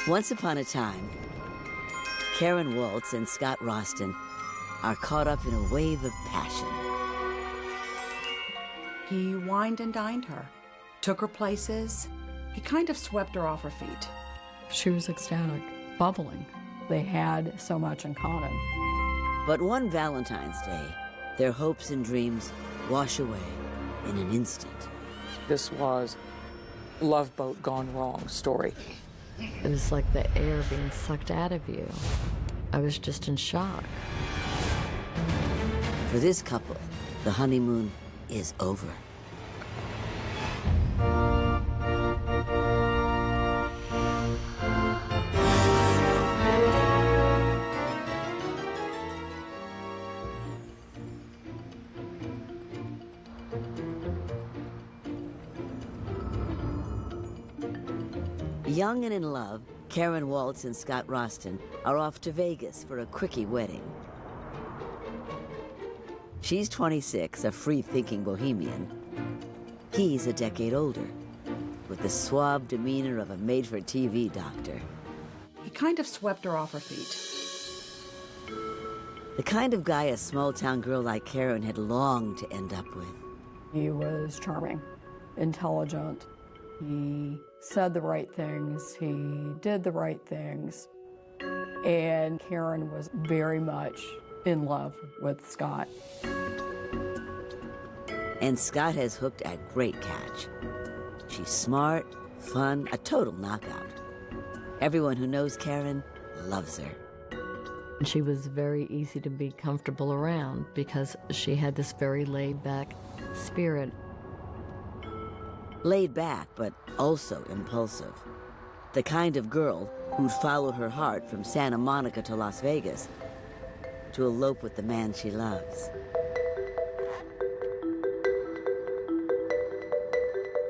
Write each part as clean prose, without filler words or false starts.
Once upon a time, Karen Waltz and Scott Rostin are caught up in a wave of passion. He wined and dined her, took her places. He kind of swept her off her feet. She was ecstatic, bubbling. They had so much in common. But one Valentine's Day, their hopes and dreams wash away in an instant. This was Love Boat gone wrong story. It was like the air being sucked out of you. I was just in shock. For this couple, the honeymoon is over. Young and in love, Karen Waltz and Scott Rostin are off to Vegas for a quickie wedding. She's 26, a free-thinking bohemian. He's a decade older, with the suave demeanor of a made-for-TV doctor. He kind of swept her off her feet. The kind of guy a small-town girl like Karen had longed to end up with. He was charming, intelligent. He said the right things. He did the right things. And Karen was very much in love with Scott. And Scott has hooked a great catch. She's smart, fun, a total knockout. Everyone who knows Karen loves her. She was very easy to be comfortable around because she had this very laid-back spirit. Laid back, but also impulsive. The kind of girl who'd follow her heart from Santa Monica to Las Vegas to elope with the man she loves.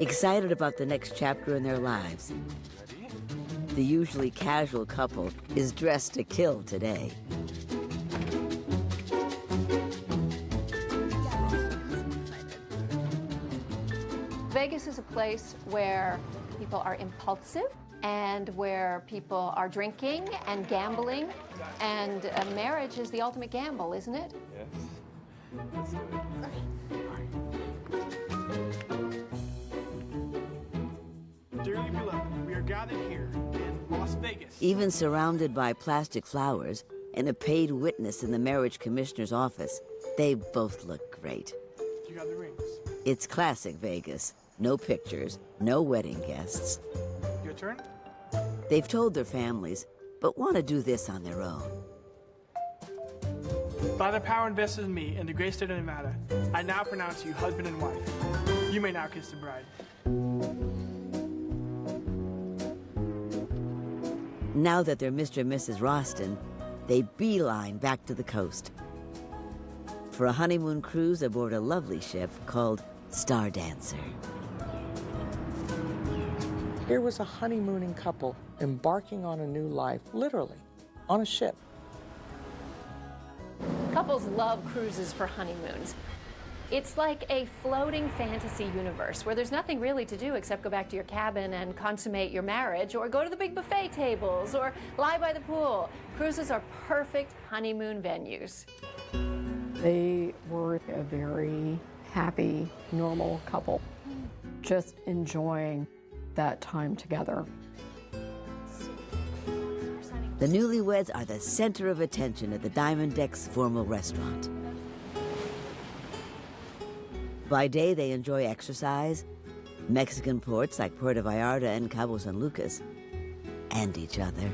Excited about the next chapter in their lives, the usually casual couple is dressed to kill today. Vegas is a place where people are impulsive and where people are drinking and gambling, and marriage is the ultimate gamble, isn't it? Yes. Let's do it. Dearly beloved, we are gathered here in Las Vegas. Even surrounded by plastic flowers and a paid witness in the marriage commissioner's office, they both look great. You got the rings. It's classic Vegas. No pictures, no wedding guests. Your turn. They've told their families, but want to do this on their own. By the power invested in me in the great state of Nevada, I now pronounce you husband and wife. You may now kiss the bride. Now that they're Mr. and Mrs. Rostin, they beeline back to the coast for a honeymoon cruise aboard a lovely ship called Star Dancer. Here was a honeymooning couple embarking on a new life, literally, on a ship. Couples love cruises for honeymoons. It's like a floating fantasy universe where there's nothing really to do except go back to your cabin and consummate your marriage, or go to the big buffet tables, or lie by the pool. Cruises are perfect honeymoon venues. They were a very happy, normal couple, just enjoying that time together. The newlyweds are the center of attention at the Diamond Deck's formal restaurant. By day, they enjoy exercise, Mexican ports like Puerto Vallarta and Cabo San Lucas, and each other.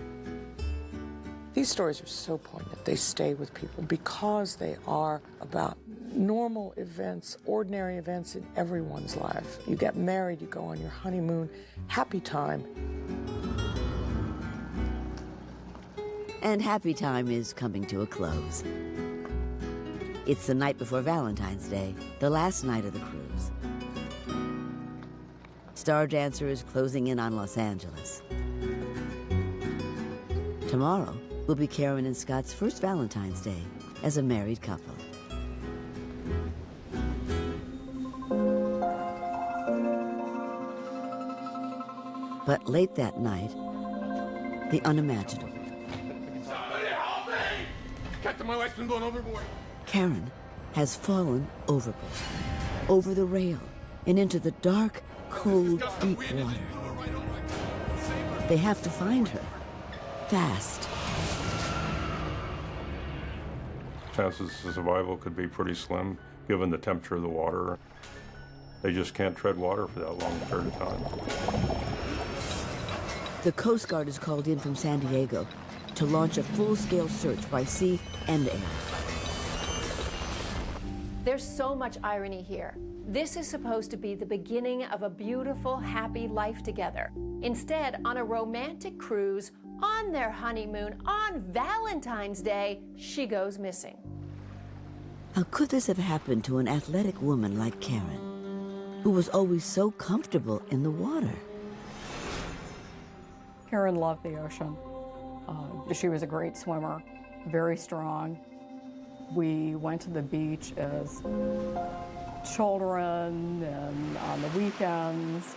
These stories are so poignant. They stay with people because they are about normal events, ordinary events in everyone's life. You get married, you go on your honeymoon, happy time. And happy time is coming to a close. It's the night before Valentine's Day, the last night of the cruise. Star Dancer is closing in on Los Angeles. Tomorrow will be Karen and Scott's first Valentine's Day as a married couple. But late that night, the unimaginable. Somebody help me! Captain, my wife's been blown overboard. Karen has fallen overboard, over the rail, and into the dark, cold, deep water. They have to find her, fast. Chances of survival could be pretty slim, given the temperature of the water. They just can't tread water for that long period of time. The Coast Guard is called in from San Diego to launch a full-scale search by sea and air. There's so much irony here. This is supposed to be the beginning of a beautiful, happy life together. Instead, on a romantic cruise, on their honeymoon, on Valentine's Day, she goes missing. How could this have happened to an athletic woman like Karen, who was always so comfortable in the water? Karen loved the ocean. She was a great swimmer, very strong. We went to the beach as children and on the weekends.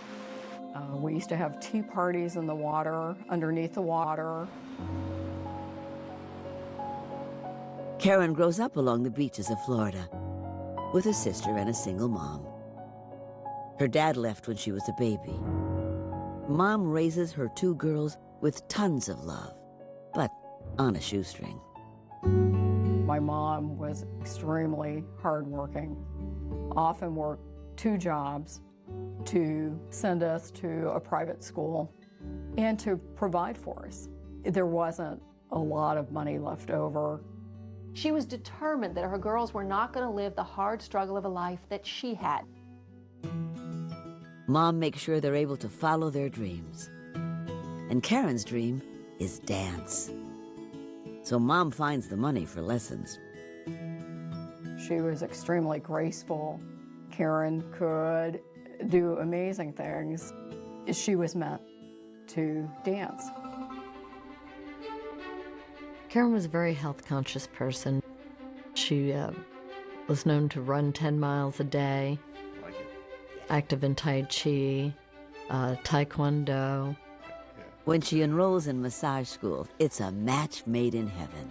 We used to have tea parties in the water, underneath the water. Karen grows up along the beaches of Florida with a sister and a single mom. Her dad left when she was a baby. Mom raises her 2 girls with tons of love, but on a shoestring. My mom was extremely hardworking, often worked 2 jobs to send us to a private school and to provide for us. There wasn't a lot of money left over. She was determined that her girls were not going to live the hard struggle of a life that she had. Mom makes sure they're able to follow their dreams. And Karen's dream is dance. So Mom finds the money for lessons. She was extremely graceful. Karen could do amazing things. She was meant to dance. Karen was a very health-conscious person. She was known to run 10 miles a day, active in Tai Chi, Taekwondo. When she enrolls in massage school, it's a match made in heaven.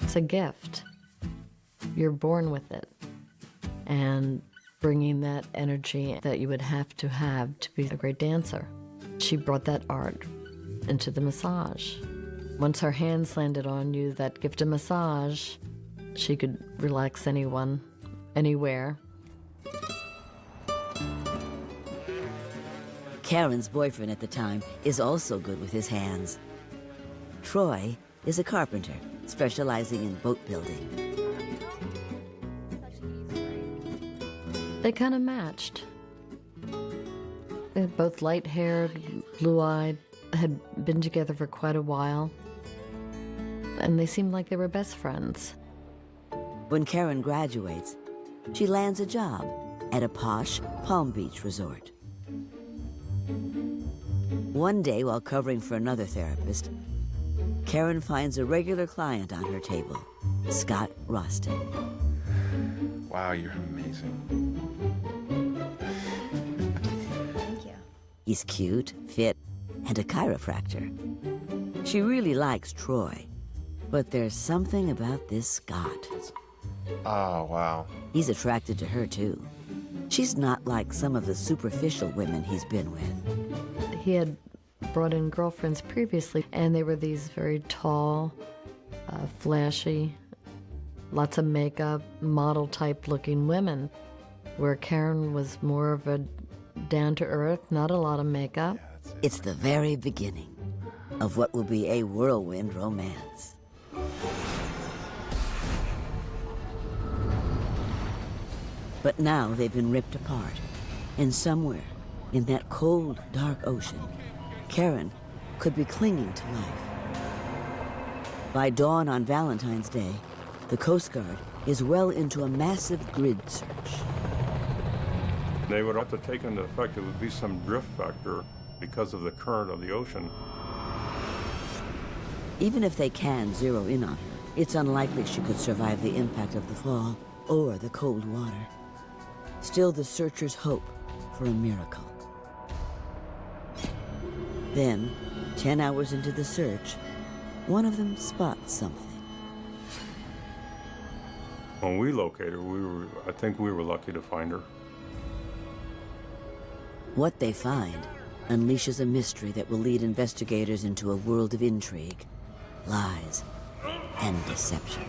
It's a gift. You're born with it. And bringing that energy that you would have to be a great dancer. She brought that art into the massage. Once her hands landed on you, that gift of massage, she could relax anyone, anywhere. Karen's boyfriend at the time is also good with his hands. Troy is a carpenter, specializing in boat building. They kind of matched. They're both light-haired, blue-eyed, had been together for quite a while, and they seemed like they were best friends. When Karen graduates, she lands a job at a posh Palm Beach resort. One day, while covering for another therapist, Karen finds a regular client on her table, Scott Rostin. Wow, you're amazing. Thank you. He's cute, fit, and a chiropractor. She really likes Troy, but there's something about this Scott. Oh, wow. He's attracted to her, too. She's not like some of the superficial women he's been with. He had brought in girlfriends previously, and they were these very tall, flashy, lots of makeup, model-type looking women, where Karen was more of a down-to-earth, not a lot of makeup. Yeah, It's the very beginning of what will be a whirlwind romance. But now they've been ripped apart, and somewhere in that cold, dark ocean, Karen could be clinging to life. By dawn on Valentine's Day, the Coast Guard is well into a massive grid search. They would have to take into effect it would be some drift factor because of the current of the ocean. Even if they can zero in on her, it's unlikely she could survive the impact of the fall or the cold water. Still, the searchers hope for a miracle. Then, 10 hours into the search, one of them spots something. When we located her, I think we were lucky to find her. What they find unleashes a mystery that will lead investigators into a world of intrigue, lies, and deception.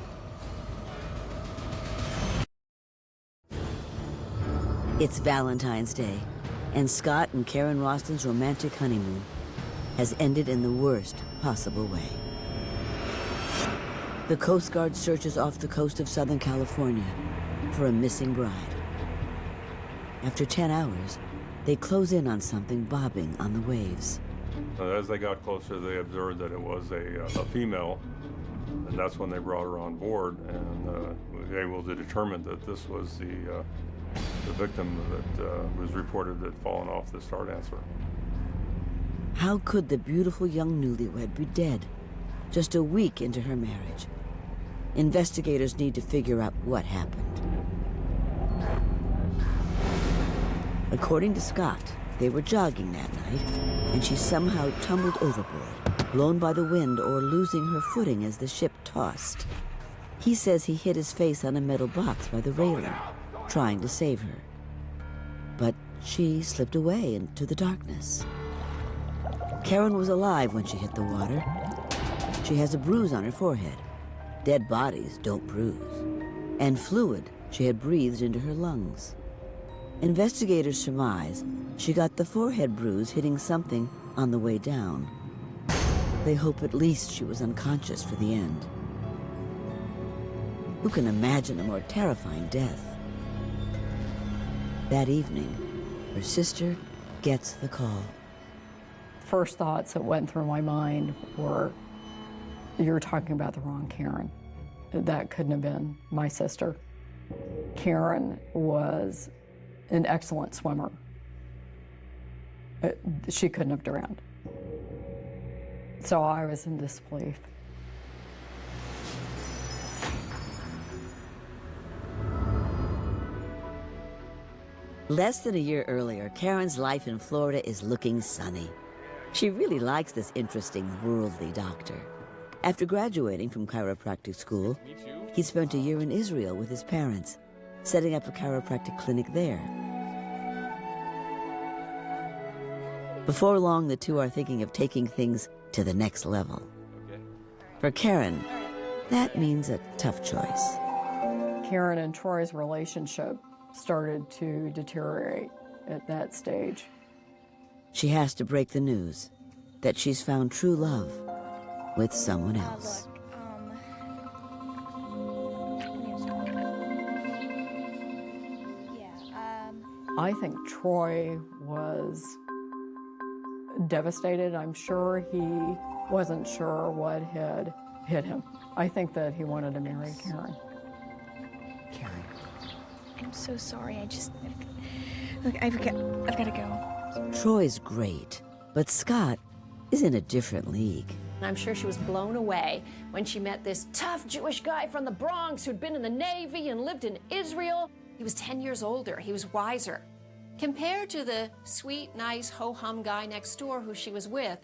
It's Valentine's Day, and Scott and Karen Rostin's romantic honeymoon has ended in the worst possible way. The Coast Guard searches off the coast of Southern California for a missing bride. After 10 hours, they close in on something bobbing on the waves. As they got closer, they observed that it was a female, and that's when they brought her on board, and were able to determine that this was the victim that was reported had fallen off the Star Dancer. How could the beautiful young newlywed be dead just a week into her marriage? Investigators need to figure out what happened. According to Scott, they were jogging that night, and she somehow tumbled overboard, blown by the wind or losing her footing as the ship tossed. He says he hit his face on a metal box by the railing, trying to save her. But she slipped away into the darkness. Karen was alive when she hit the water. She has a bruise on her forehead. Dead bodies don't bruise. And fluid she had breathed into her lungs. Investigators surmise she got the forehead bruise hitting something on the way down. They hope at least she was unconscious for the end. Who can imagine a more terrifying death? That evening, her sister gets the call. First thoughts that went through my mind were, you're talking about the wrong Karen. That couldn't have been my sister. Karen was an excellent swimmer. She couldn't have drowned. So I was in disbelief. Less than a year earlier, Karen's life in Florida is looking sunny. She really likes this interesting, worldly doctor. After graduating from chiropractic school, he spent a year in Israel with his parents, setting up a chiropractic clinic there. Before long, the two are thinking of taking things to the next level. For Karen, that means a tough choice. Karen and Troy's relationship started to deteriorate at that stage. She has to break the news that she's found true love with someone else. I think Troy was devastated. I'm sure he wasn't sure what had hit him. I think that he wanted to marry Karen. Karen, I'm so sorry. Look, I've got to go. Troy's great, but Scott is in a different league. I'm sure she was blown away when she met this tough Jewish guy from the Bronx who'd been in the Navy and lived in Israel. He was 10 years older. He was wiser. Compared to the sweet, nice, ho-hum guy next door who she was with,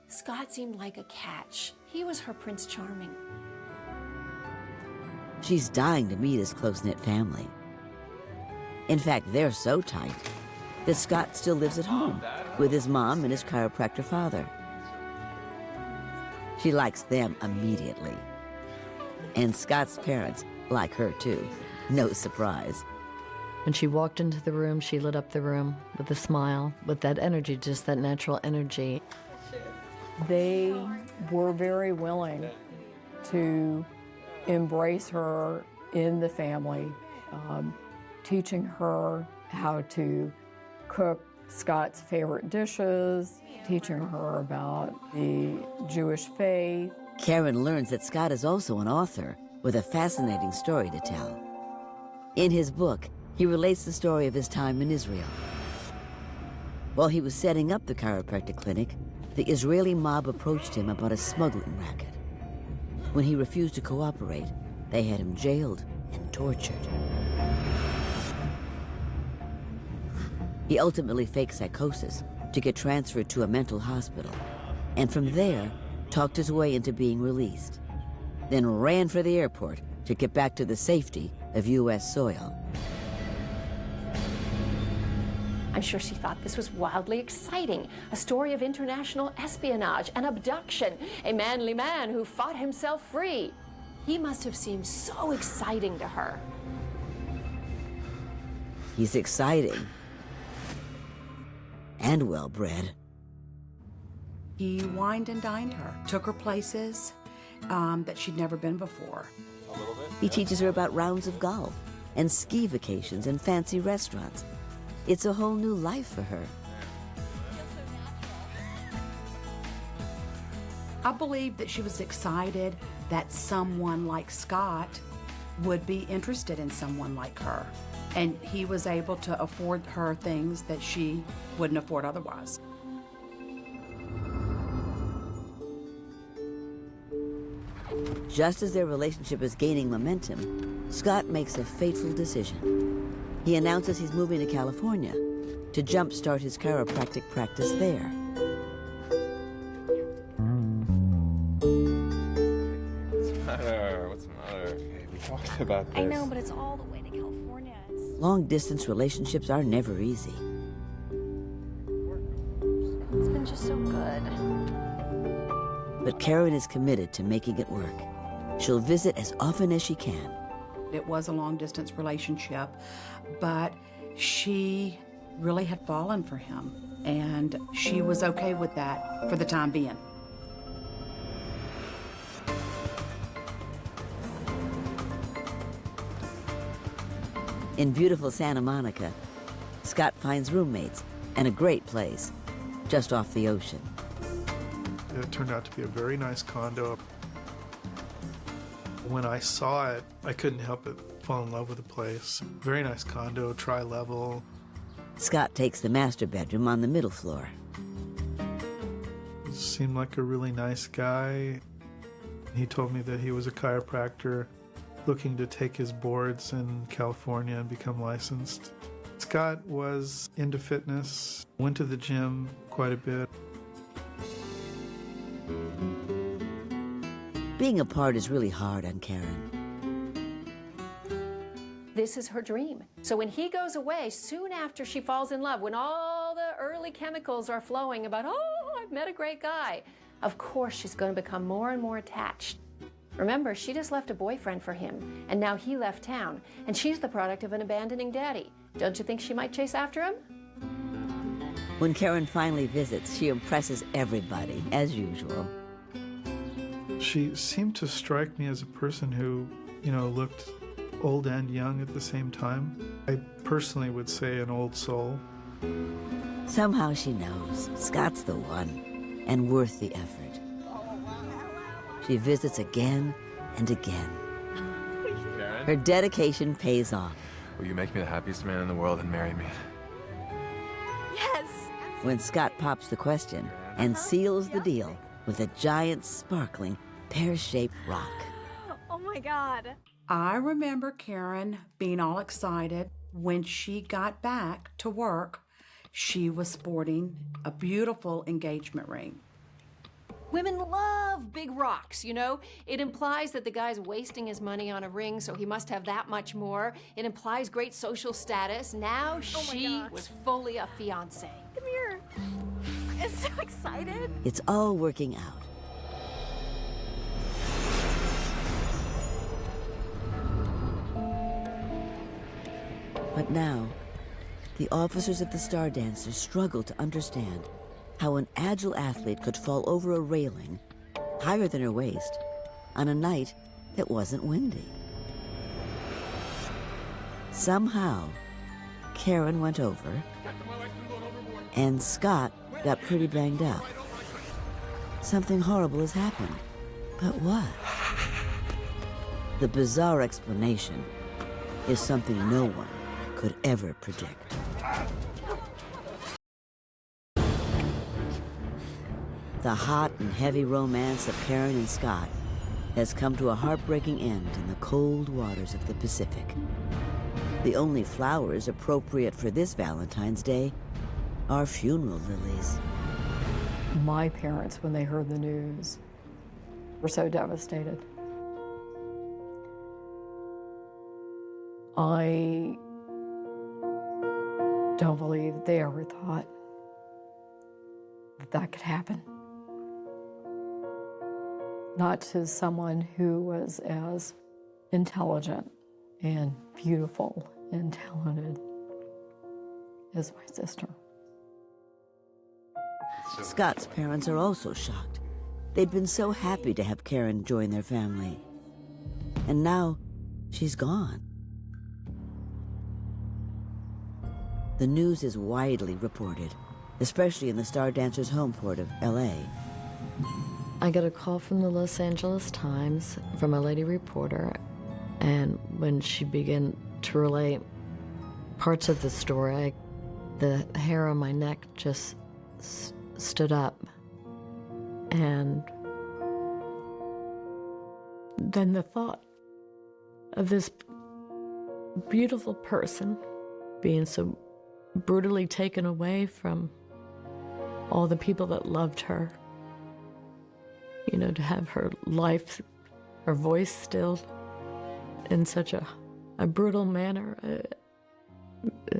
Scott seemed like a catch. He was her Prince Charming. She's dying to meet his close-knit family. In fact, they're so tight that Scott still lives at home with his mom and his chiropractor father. She likes them immediately. And Scott's parents like her too. No surprise. When she walked into the room, she lit up the room with a smile, with that energy, just that natural energy. They were very willing to embrace her in the family, teaching her how to cook Scott's favorite dishes, teaching her about the Jewish faith. Karen learns that Scott is also an author with a fascinating story to tell. In his book, he relates the story of his time in Israel. While he was setting up the chiropractic clinic, the Israeli mob approached him about a smuggling racket. When he refused to cooperate, they had him jailed and tortured. He ultimately faked psychosis to get transferred to a mental hospital, and from there, talked his way into being released, then ran for the airport to get back to the safety of U.S. soil. I'm sure she thought this was wildly exciting. A story of international espionage, an abduction, a manly man who fought himself free. He must have seemed so exciting to her. He's exciting and well-bred. He wined and dined her, took her places that she'd never been before. He teaches her about rounds of golf and ski vacations and fancy restaurants. It's a whole new life for her. I believe that she was excited that someone like Scott would be interested in someone like her. And he was able to afford her things that she wouldn't afford otherwise. Just as their relationship is gaining momentum, Scott makes a fateful decision. He announces he's moving to California to jumpstart his chiropractic practice there. What's the matter? Hey, we talked about this. I know, but it's all the way to California. Long-distance relationships are never easy. It's been just so good. But Karen is committed to making it work. She'll visit as often as she can. It was a long-distance relationship, but she really had fallen for him, and she was okay with that for the time being. In beautiful Santa Monica, Scott finds roommates and a great place just off the ocean. It turned out to be a very nice condo. When I saw it, I couldn't help but fall in love with the place. Very nice condo, tri-level. Scott takes the master bedroom on the middle floor. Seemed like a really nice guy. He told me that he was a chiropractor looking to take his boards in California and become licensed. Scott was into fitness, went to the gym quite a bit. Being apart is really hard on Karen. This is her dream. So when he goes away, soon after she falls in love, when all the early chemicals are flowing about, oh, I've met a great guy, of course she's going to become more and more attached. Remember, she just left a boyfriend for him, and now he left town, and she's the product of an abandoning daddy. Don't you think she might chase after him? When Karen finally visits, she impresses everybody, as usual. She seemed to strike me as a person who, looked old and young at the same time. I personally would say an old soul. Somehow she knows Scott's the one and worth the effort. She visits again and again. Karen? Her dedication pays off. Will you make me the happiest man in the world and marry me? Yes! When Scott pops the question and seals the deal with a giant, sparkling, pear-shaped rock. Oh my God. I remember Karen being all excited when she got back to work. She was sporting a beautiful engagement ring. Women love big rocks, you know? It implies that the guy's wasting his money on a ring, so he must have that much more. It implies great social status. Now she was fully a fiancé. Come here. I'm so excited. It's all working out. But now, the officers of the Star Dancers struggle to understand how an agile athlete could fall over a railing higher than her waist on a night that wasn't windy. Somehow, Karen went over, and Scott got pretty banged up. Something horrible has happened. But what? The bizarre explanation is something no one could ever predict. The hot and heavy romance of Karen and Scott has come to a heartbreaking end in the cold waters of the Pacific. The only flowers appropriate for this Valentine's Day are funeral lilies. My parents, when they heard the news, were so devastated. I don't believe they ever thought that could happen. Not to someone who was as intelligent and beautiful and talented as my sister. Scott's parents are also shocked. They'd been so happy to have Karen join their family. And now she's gone. The news is widely reported, especially in the Star Dancer's home port of LA. I got a call from the Los Angeles Times from a lady reporter, and when she began to relay parts of the story, the hair on my neck just stood up. And then the thought of this beautiful person being so brutally taken away from all the people that loved her, you know, to have her life, her voice stilled in such a brutal manner, it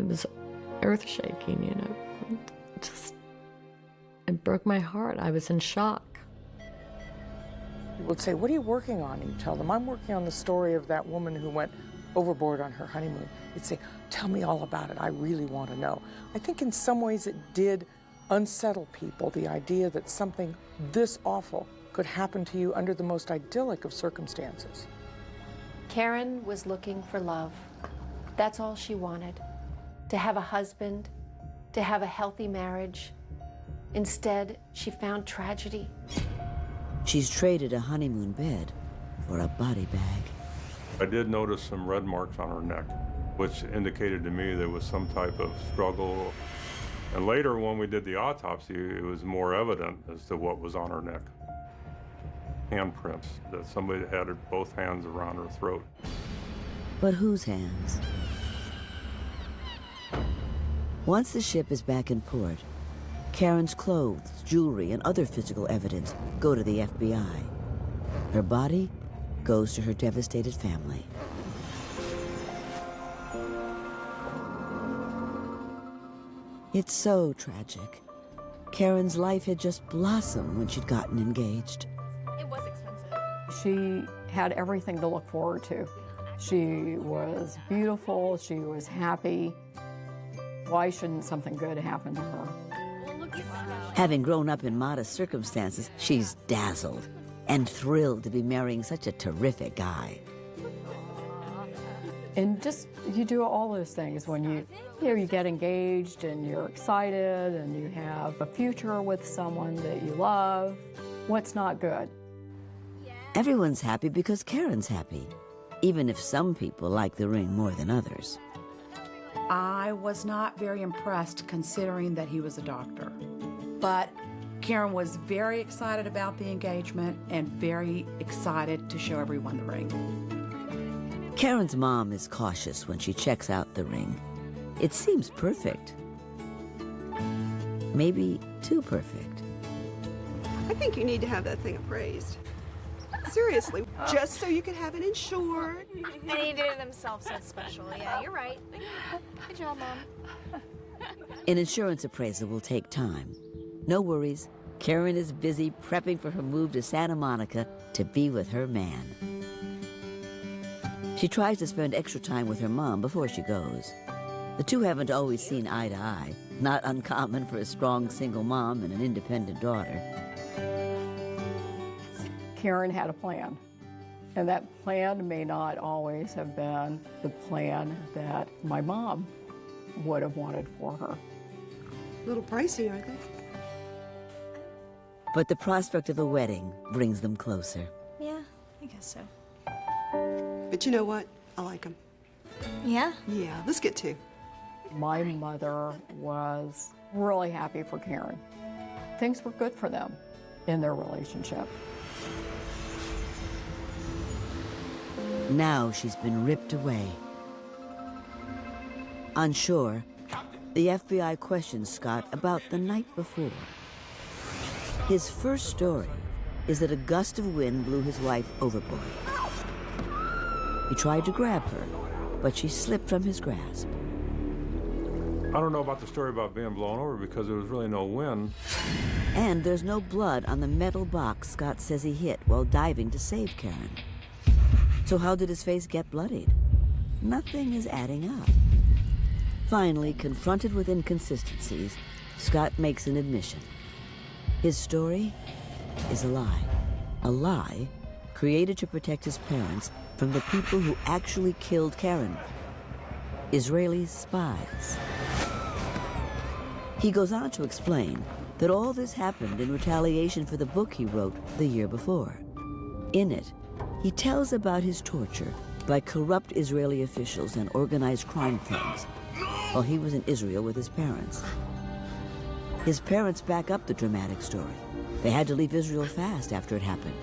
was earth-shaking, you know. It broke my heart. I was in shock. People would say, what are you working on? And you tell them, I'm working on the story of that woman who went overboard on her honeymoon. You'd say, tell me all about it. I really want to know. I think in some ways it did unsettle people, the idea that something this awful could happen to you under the most idyllic of circumstances. Karen was looking for love. That's all she wanted. To have a husband, to have a healthy marriage. Instead, she found tragedy. She's traded a honeymoon bed for a body bag. I did notice some red marks on her neck, which indicated to me there was some type of struggle. And later, when we did the autopsy, it was more evident as to what was on her neck. Handprints, that somebody had both hands around her throat. But whose hands? Once the ship is back in port, Karen's clothes, jewelry, and other physical evidence go to the FBI. Her body goes to her devastated family. It's so tragic. Karen's life had just blossomed when she'd gotten engaged. It was expensive. She had everything to look forward to. She was beautiful, she was happy. Why shouldn't something good happen to her? Having grown up in modest circumstances, she's dazzled and thrilled to be marrying such a terrific guy. And just, you do all those things when you get engaged and you're excited and you have a future with someone that you love. What's not good? Everyone's happy because Karen's happy, even if some people like the ring more than others. I was not very impressed considering that he was a doctor. But Karen was very excited about the engagement and very excited to show everyone the ring. Karen's mom is cautious when she checks out the ring. It seems perfect. Maybe too perfect. I think you need to have that thing appraised. Seriously, just so you can have it insured. And he did it himself, so it's special. Yeah, you're right. Good job, Mom. An insurance appraisal will take time. No worries, Karen is busy prepping for her move to Santa Monica to be with her man. She tries to spend extra time with her mom before she goes. The two haven't always seen eye to eye, not uncommon for a strong single mom and an independent daughter. Karen had a plan, and that plan may not always have been the plan that my mom would have wanted for her. A little pricey, I think. But the prospect of a wedding brings them closer. Yeah, I guess so. But you know what? I like him. Yeah? Yeah, let's get two. My mother was really happy for Karen. Things were good for them in their relationship. Now she's been ripped away. On shore, The FBI questions Scott about the night before. His first story is that a gust of wind blew his wife overboard. He tried to grab her, but she slipped from his grasp. I don't know about the story about being blown over because there was really no wind. And there's no blood on the metal box Scott says he hit while diving to save Karen. So how did his face get bloodied? Nothing is adding up. Finally, confronted with inconsistencies, Scott makes an admission. His story is a lie. A lie created to protect his parents from the people who actually killed Karen. Israeli spies. He goes on to explain that all this happened in retaliation for the book he wrote the year before. In it, he tells about his torture by corrupt Israeli officials and organized crime thugs while he was in Israel with his parents. His parents back up the dramatic story. They had to leave Israel fast after it happened.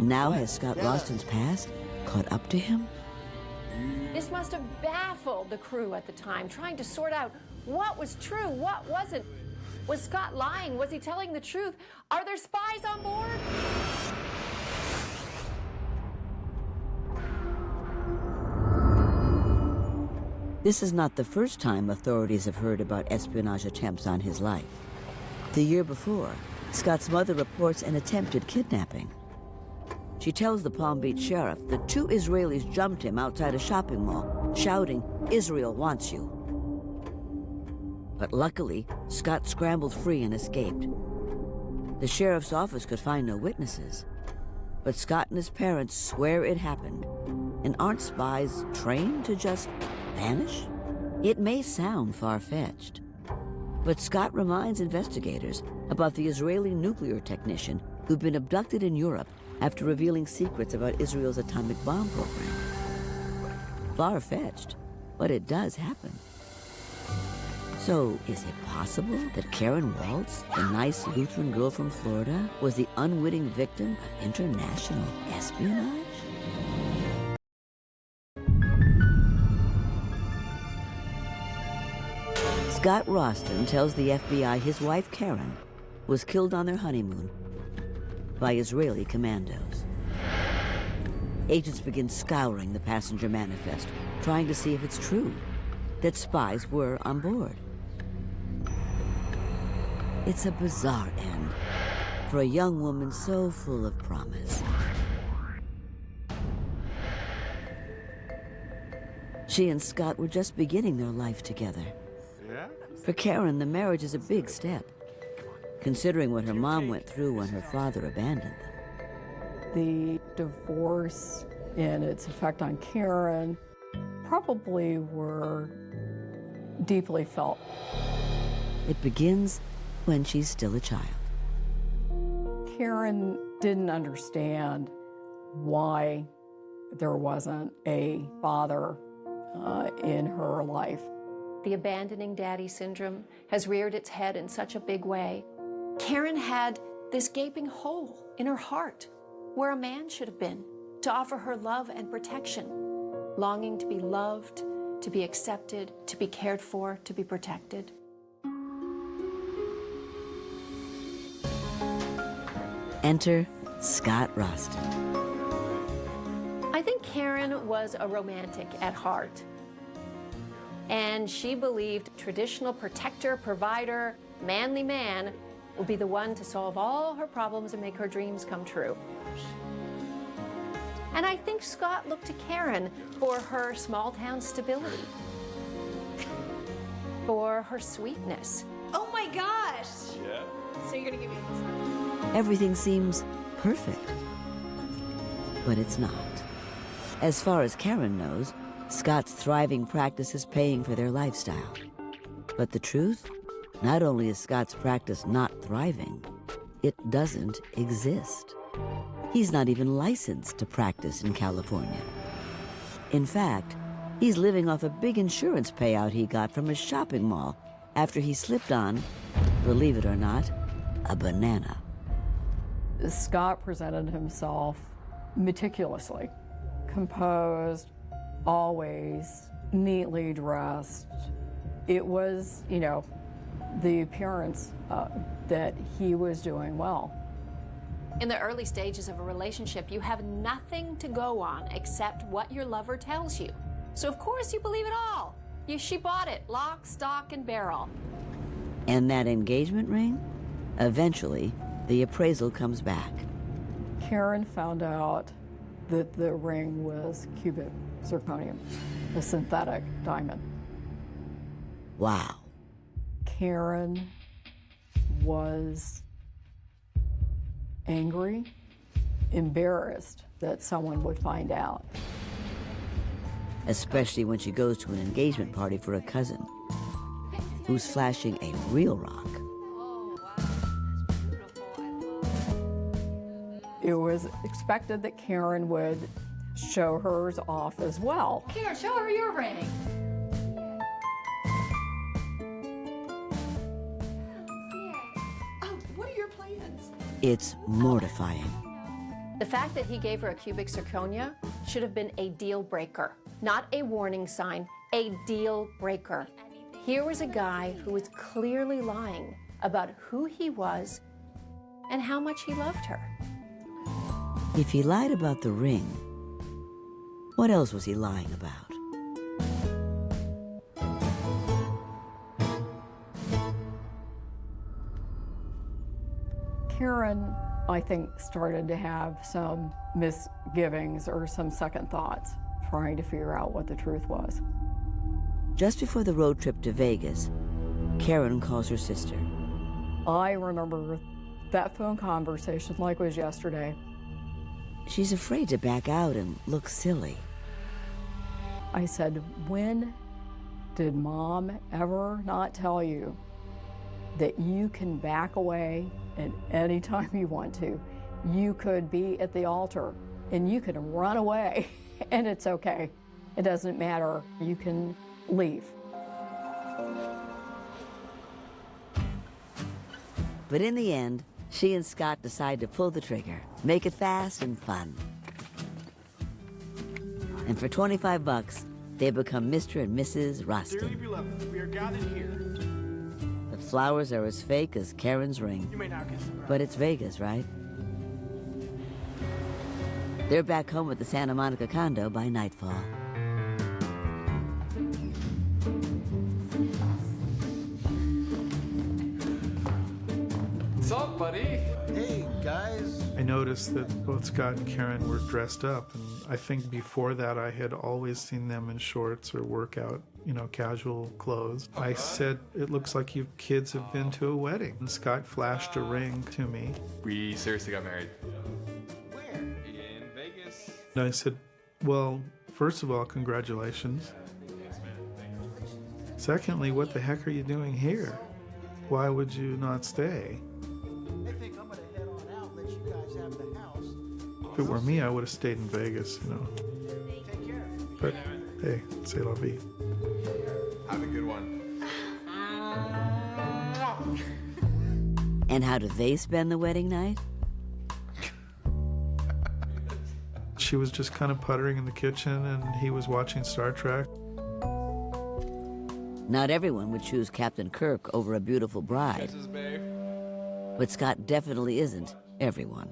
Now has Scott Rostin's past caught up to him? This must have baffled the crew at the time, trying to sort out what was true, what wasn't. Was Scott lying? Was he telling the truth? Are there spies on board? This is not the first time authorities have heard about espionage attempts on his life. The year before, Scott's mother reports an attempted kidnapping. She tells the Palm Beach sheriff that 2 Israelis jumped him outside a shopping mall, shouting, "Israel wants you." But luckily, Scott scrambled free and escaped. The sheriff's office could find no witnesses. But Scott and his parents swear it happened. And aren't spies trained to just vanish? It may sound far-fetched, but Scott reminds investigators about the Israeli nuclear technician who'd been abducted in Europe after revealing secrets about Israel's atomic bomb program. Far-fetched, but it does happen. So, is it possible that Karen Waltz, the nice Lutheran girl from Florida, was the unwitting victim of international espionage? Scott Rostin tells the FBI his wife Karen was killed on their honeymoon by Israeli commandos. Agents begin scouring the passenger manifest, trying to see if it's true that spies were on board. It's a bizarre end for a young woman so full of promise. She and Scott were just beginning their life together. For Karen, the marriage is a big step, considering what her mom went through when her father abandoned them. The divorce and its effect on Karen probably were deeply felt. It begins when she's still a child. Karen didn't understand why there wasn't a father in her life. The abandoning daddy syndrome has reared its head in such a big way. Karen had this gaping hole in her heart where a man should have been to offer her love and protection, longing to be loved, to be accepted, to be cared for, to be protected. Enter Scott Rostin. I think Karen was a romantic at heart. And she believed traditional protector, provider, manly man would be the one to solve all her problems and make her dreams come true. And I think Scott looked to Karen for her small-town stability, for her sweetness. Oh my gosh! Yeah? So you're gonna give me this? Everything seems perfect, but it's not. As far as Karen knows, Scott's thriving practice is paying for their lifestyle. But the truth? Not only is Scott's practice not thriving, it doesn't exist. He's not even licensed to practice in California. In fact, he's living off a big insurance payout he got from a shopping mall after he slipped on, believe it or not, a banana. Scott presented himself meticulously, composed, always neatly dressed, it was, you know, the appearance that he was doing well. In the early stages of a relationship, you have nothing to go on except what your lover tells you. So of course you believe it all. She bought it, lock, stock, and barrel. And that engagement ring? Eventually, the appraisal comes back. Karen found out that the ring was cubic zirconium, a synthetic diamond. Wow. Karen was angry, embarrassed that someone would find out. Especially when she goes to an engagement party for a cousin who's flashing a real rock. It was expected that Karen would show hers off as well. Karen, show her your ring. Oh, what are your plans? It's mortifying. The fact that he gave her a cubic zirconia should have been a deal breaker, not a warning sign, a deal breaker. Here was a guy who was clearly lying about who he was and how much he loved her. If he lied about the ring, what else was he lying about? Karen, I think, started to have some misgivings or some second thoughts, trying to figure out what the truth was. Just before the road trip to Vegas, Karen calls her sister. I remember that phone conversation like it was yesterday. She's afraid to back out and look silly. I said, when did Mom ever not tell you that you can back away at any time you want to? You could be at the altar and you can run away and it's okay. It doesn't matter. You can leave. But in the end, she and Scott decide to pull the trigger, make it fast and fun. And for $25, they become Mr. and Mrs. Dearly Rostin. beloved, we are gathered here. The flowers are as fake as Karen's ring. You may now kiss the bride. But it's Vegas, right? They're back home at the Santa Monica condo by nightfall. What's up, buddy? Hey, guys. I noticed that both Scott and Karen were dressed up, and I think before that I had always seen them in shorts or workout, casual clothes. I said, it looks like you kids have been to a wedding. And Scott flashed a ring to me. We seriously got married. Where? In Vegas. And I said, well, first of all, congratulations. Secondly, what the heck are you doing here? Why would you not stay? I think I'm gonna head on out, let you guys have the house. If it were me, I would have stayed in Vegas, Take care. But hey, c'est la vie. Have a good one. And how do they spend the wedding night? She was just kind of puttering in the kitchen, and he was watching Star Trek. Not everyone would choose Captain Kirk over a beautiful bride. Kisses, babe. But Scott definitely isn't everyone.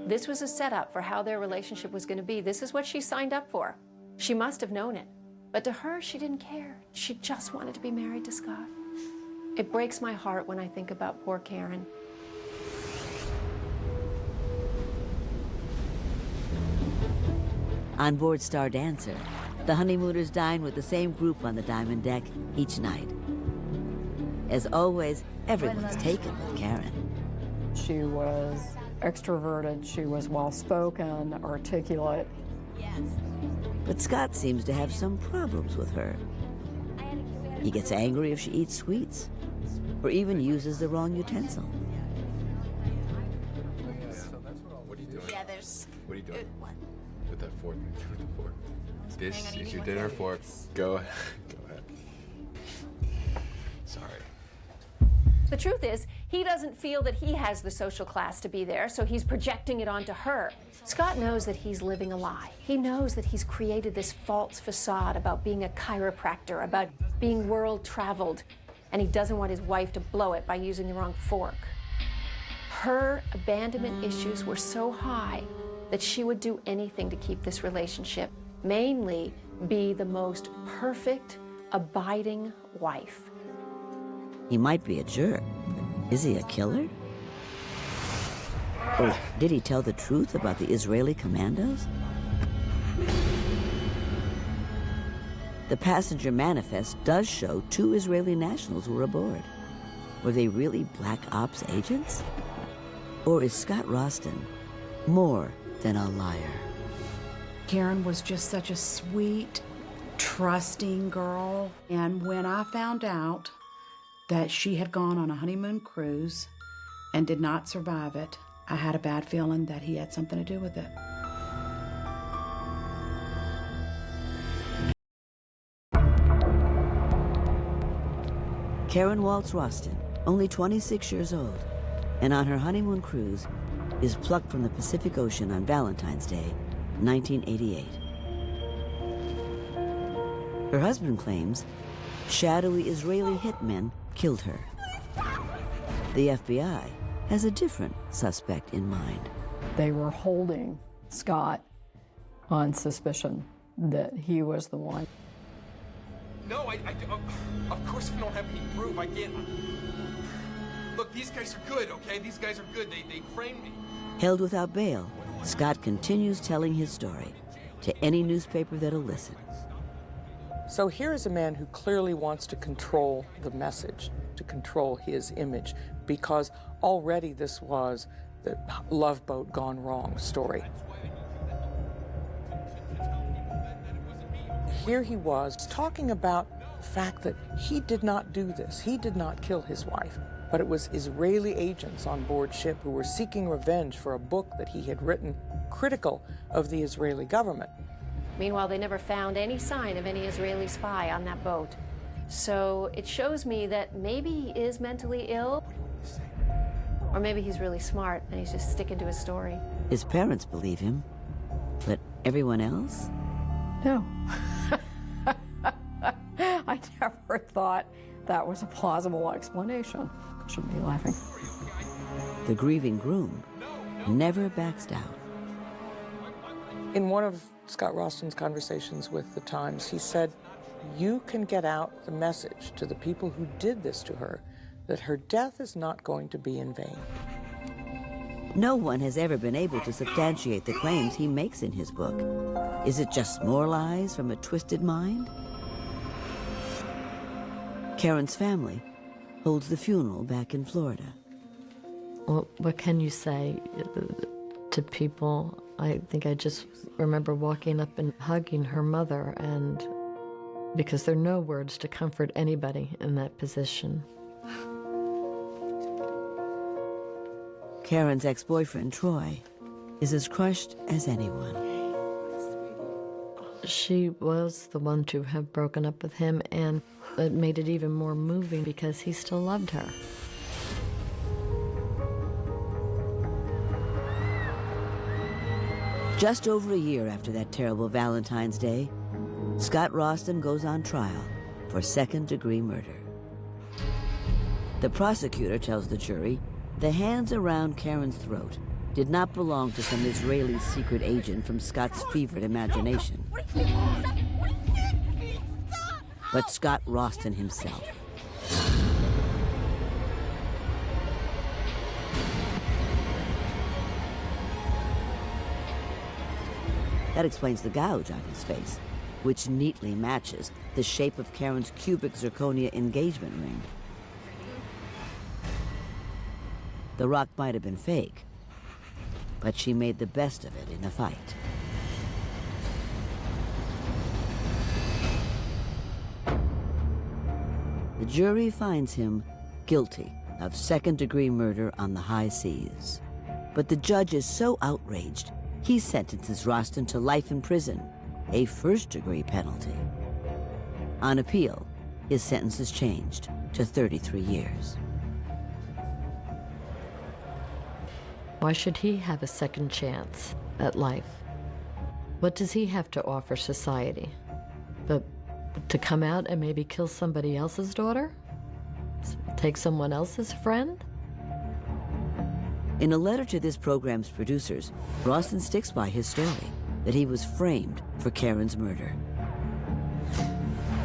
This was a setup for how their relationship was going to be. This is what she signed up for. She must have known it. But to her, she didn't care. She just wanted to be married to Scott. It breaks my heart when I think about poor Karen. On board Star Dancer, the honeymooners dine with the same group on the Diamond Deck each night. As always, everyone's taken with Karen. She was extroverted, she was well-spoken, articulate. But Scott seems to have some problems with her. He gets angry if she eats sweets, or even uses the wrong utensil. What are you doing? Yeah, there's. What are you doing? What? With that fork. With the fork. This is your dinner fork. Go ahead. Go ahead. Sorry. The truth is, He doesn't feel that he has the social class to be there, so he's projecting it onto her. Scott knows that he's living a lie. He knows that he's created this false facade about being a chiropractor, about being world-traveled, and he doesn't want his wife to blow it by using the wrong fork. Her abandonment issues were so high that she would do anything to keep this relationship, mainly be the most perfect, abiding wife. He might be a jerk, but is he a killer? Or did he tell the truth about the Israeli commandos? The passenger manifest does show 2 Israeli nationals were aboard. Were they really Black Ops agents? Or is Scott Rostin more than a liar? Karen was just such a sweet, trusting girl. And when I found out that she had gone on a honeymoon cruise and did not survive it, I had a bad feeling that he had something to do with it. Karen Waltz Rostin, only 26 years old, and on her honeymoon cruise, is plucked from the Pacific Ocean on Valentine's Day, 1988. Her husband claims shadowy Israeli hitmen killed her. The FBI has a different suspect in mind. They were holding Scott on suspicion that he was the one. No, of course I don't have any proof. I can't. Look, these guys are good, okay? These guys are good. They framed me. Held without bail, Scott continues telling his story to any newspaper that'll listen. So here is a man who clearly wants to control the message, to control his image, because already this was the Love Boat gone wrong story. Here he was talking about the fact that he did not do this. He did not kill his wife, but it was Israeli agents on board ship who were seeking revenge for a book that he had written critical of the Israeli government. Meanwhile, they never found any sign of any Israeli spy on that boat. So it shows me that maybe he is mentally ill, or maybe he's really smart and he's just sticking to his story. His parents believe him, but everyone else? No. I never thought that was a plausible explanation. I shouldn't be laughing. The grieving groom never backs down. In one of Scott Rostin's conversations with the Times, he said, "You can get out the message to the people who did this to her, that her death is not going to be in vain." No one has ever been able to substantiate the claims he makes in his book. Is it just more lies from a twisted mind? Karen's family holds the funeral back in Florida. Well, what can you say to people? I think I just remember walking up and hugging her mother, and because there are no words to comfort anybody in that position. Karen's ex-boyfriend, Troy, is as crushed as anyone. She was the one to have broken up with him, and it made it even more moving because he still loved her. Just over a year after that terrible Valentine's Day, Scott Rostin goes on trial for second-degree murder. The prosecutor tells the jury the hands around Karen's throat did not belong to some Israeli secret agent from Scott's fevered imagination, but Scott Rostin himself. That explains the gouge on his face, which neatly matches the shape of Karen's cubic zirconia engagement ring. The rock might have been fake, but she made the best of it in the fight. The jury finds him guilty of second-degree murder on the high seas. But the judge is so outraged, he sentences Rostin to life in prison, a first-degree penalty. On appeal, his sentence is changed to 33 years. Why should he have a second chance at life? What does he have to offer society? But to come out and maybe kill somebody else's daughter? Take someone else's friend? In a letter to this program's producers, Rostin sticks by his story that he was framed for Karen's murder.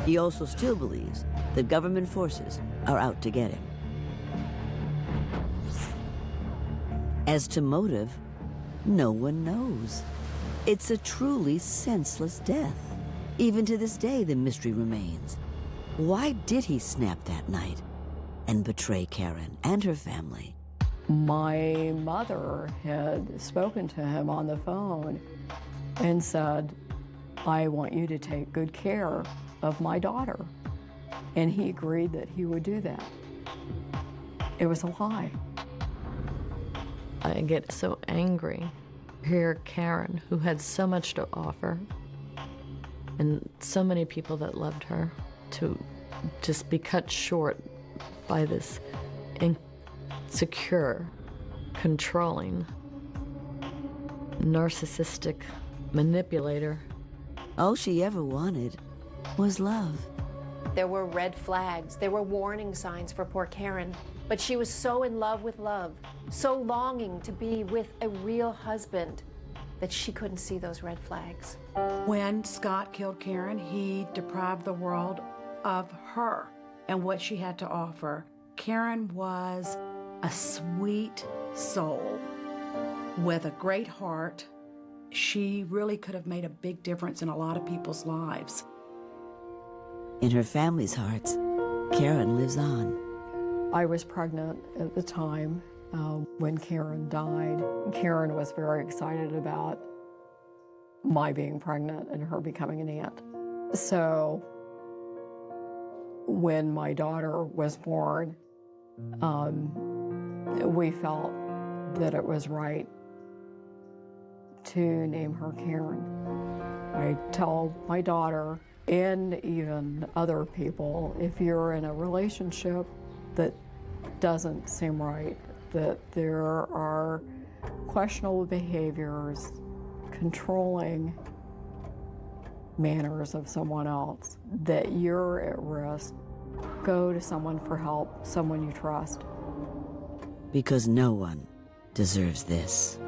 He also still believes that government forces are out to get him. As to motive, no one knows. It's a truly senseless death. Even to this day, the mystery remains. Why did he snap that night and betray Karen and her family? My mother had spoken to him on the phone and said, I want you to take good care of my daughter. And he agreed that he would do that. It was a lie. I get so angry. Here, Karen, who had so much to offer, and so many people that loved her, to just be cut short by this insecure, controlling, narcissistic manipulator. All she ever wanted was love. There were red flags. There were warning signs for poor Karen. But she was so in love with love, so longing to be with a real husband, that she couldn't see those red flags. When Scott killed Karen, he deprived the world of her and what she had to offer. Karen was a sweet soul with a great heart. She really could have made a big difference in a lot of people's lives. In her family's hearts, Karen lives on. I was pregnant at the time when Karen died. Karen was very excited about my being pregnant and her becoming an aunt. So when my daughter was born, we felt that it was right to name her Karen. I tell my daughter and even other people, if you're in a relationship that doesn't seem right, that there are questionable behaviors, controlling manners of someone else, that you're at risk, go to someone for help, someone you trust. Because no one deserves this.